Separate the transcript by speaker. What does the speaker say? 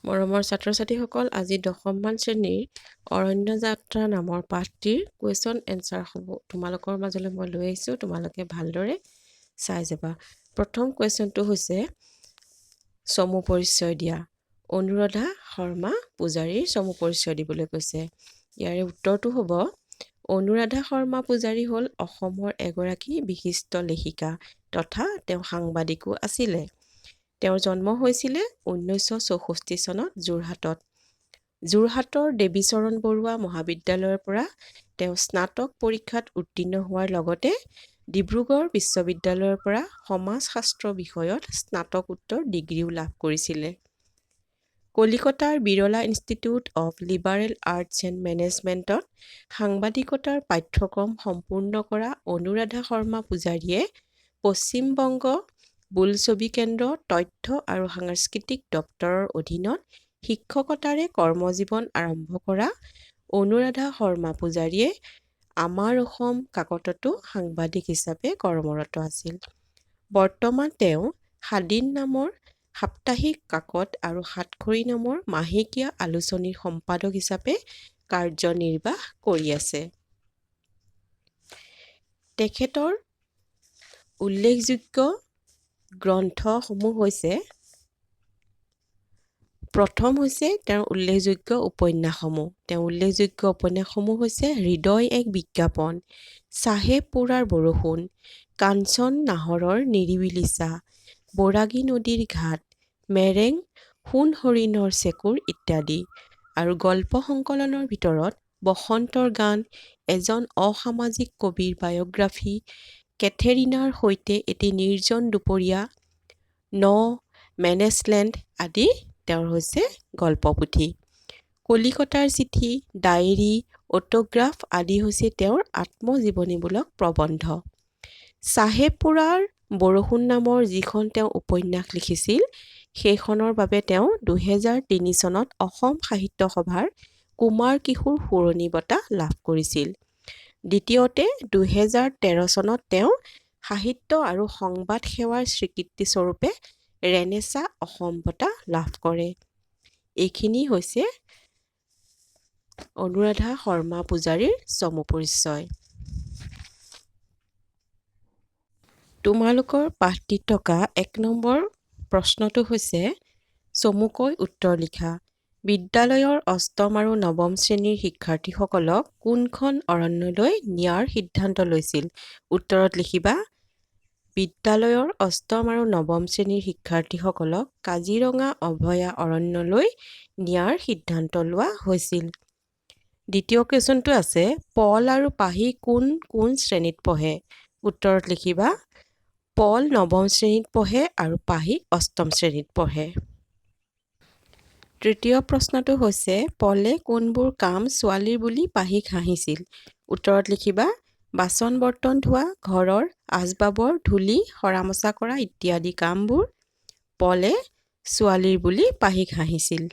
Speaker 1: মৰমৰ ছাত্ৰ-ছাত্ৰীসকল, আজি 10মান শ্ৰেণীৰ অৰণ্য যাত্ৰা নামৰ পাঠটিৰ কুৱেশ্যন এনচাৰ হ'ব তোমালোকৰ মাজলৈ মই লৈ আহিছোঁ। তোমালোকে ভালদৰে চাই যাবা। প্ৰথম কুৱেশ্যনটো হৈছে চমু পৰিচয় দিয়া। অনুৰাধা শৰ্মা পূজাৰীৰ চমু পৰিচয় দিবলৈ কৈছে। ইয়াৰে উত্তৰটো হ'ব অনুৰাধা শৰ্মা পূজাৰী হ'ল অসমৰ এগৰাকী বিশিষ্ট লেখিকা তথা তেওঁ সাংবাদিকো আছিলে। তেওঁৰ জন্ম হৈছিলে 1964 চনত যোৰহাটত। যোৰহাটৰ দেৱীচৰণ বৰুৱা মহাবিদ্যালয়ৰ পৰা তেওঁ স্নাতক পৰীক্ষাত উত্তীৰ্ণ হোৱাৰ লগতে ডিব্ৰুগড় বিশ্ববিদ্যালয়ৰ পৰা সমাজশাস্ত্ৰ বিষয়ত স্নাতকোত্তৰ ডিগ্ৰীও লাভ কৰিছিলে। কলিকতাৰ Birla institute of liberal arts and মেনেজমেণ্টত সাংবাদিকতাৰ পাঠ্যক্ৰম সম্পূৰ্ণ কৰা অনুৰাধা শৰ্মা পূজাৰীয়ে পশ্চিমবংগ বোলছবি কেন্দ্ৰ তথ্য আৰু সাংস্কৃতিক দপ্তৰৰ অধীনত শিক্ষকতাৰে কৰ্মজীৱন আৰম্ভ কৰা অনুৰাধা শৰ্মা পূজাৰীয়ে আমাৰ অসম কাকততো সাংবাদিক হিচাপে কৰ্মৰত আছিল। বৰ্তমান তেওঁ স্বাধীন নামৰ সাপ্তাহিক কাকত আৰু সাতখৰী নামৰ মাহেকীয়া আলোচনীৰ সম্পাদক হিচাপে কাৰ্যনিৰ্বাহ কৰি আছে। তেখেতৰ উল্লেখযোগ্য গ্ৰন্থসমূহ হৈছে প্ৰথম হৈছে তেওঁৰ উল্লেখযোগ্য উপন্যাসসমূহ। তেওঁৰ উল্লেখযোগ্য উপন্যাসসমূহ হৈছে হৃদয় এক বিজ্ঞাপন, চাহেবপুৰাৰ বৰষুণ, কাঞ্চন নাহৰৰ নিৰিবিলি ছাঁ, বৰাগী নদীৰ ঘাট, মেৰেং, সোণ হৰিণৰ চেকুৰ ইত্যাদি। আৰু গল্প সংকলনৰ ভিতৰত বসন্তৰ গান, এজন অসামাজিক কবিৰ বায়'গ্ৰাফী, কেথেৰিনাৰ সৈতে এটি নিৰ্জন দুপৰীয়া, ন মেনেছলেণ্ড আদি তেওঁৰ হৈছে গল্পপুথি। কলিকতাৰ চিঠি, ডায়েৰী, অটোগ্ৰাফ আদি হৈছে তেওঁৰ আত্মজীৱনীমূলক প্ৰবন্ধ। চাহেবপুৰাৰ বৰষুণ নামৰ যিখন তেওঁ উপন্যাস লিখিছিল সেইখনৰ বাবে তেওঁ 2003 চনত অসম সাহিত্য সভাৰ কুমাৰ কিশোৰ সোঁৱৰণী বঁটা লাভ কৰিছিল। দ্বিতীয়তে 2013 চনত তেওঁ সাহিত্য আৰু সংবাদ সেৱাৰ স্বীকৃতিস্বৰূপে ৰেনেছাঁ অসম বঁটা লাভ কৰে। এইখিনি হৈছে অনুৰাধা শৰ্মা পূজাৰীৰ চমু পৰিচয়। তোমালোকৰ পাঠটিত থকা 1 নম্বৰ প্ৰশ্নটো হৈছে চমুকৈ উত্তৰ লিখা। বিদ্যালয়ৰ অষ্টম আৰু নৱম শ্ৰেণীৰ শিক্ষাৰ্থীসকলক কোনখন অৰণ্যলৈ নিয়াৰ সিদ্ধান্ত লৈছিল? উত্তৰত লিখিবা বিদ্যালয়ৰ অষ্টম আৰু নৱম শ্ৰেণীৰ শিক্ষাৰ্থীসকলক কাজিৰঙা অভয়া অৰণ্যলৈ নিয়াৰ সিদ্ধান্ত লোৱা হৈছিল। দ্বিতীয় কুৱেশ্যনটো আছে পল আৰু পাহি কোন কোন শ্ৰেণীত পঢ়ে? উত্তৰত লিখিবা পল নৱম শ্ৰেণীত পঢ়ে আৰু পাহি অষ্টম শ্ৰেণীত পঢ়ে। তৃতীয় প্ৰশ্নটো হৈছে পলে কোনবোৰ কাম ছোৱালীৰ বুলি পাহিক হাঁহিছিল? উত্তৰত লিখিবা বাচন বৰ্তন ধোৱা, ঘৰৰ আচবাবৰ ধূলি সৰা মচা কৰা ইত্যাদি কামবোৰ পলে ছোৱালীৰ বুলি পাহিক হাঁহিছিল।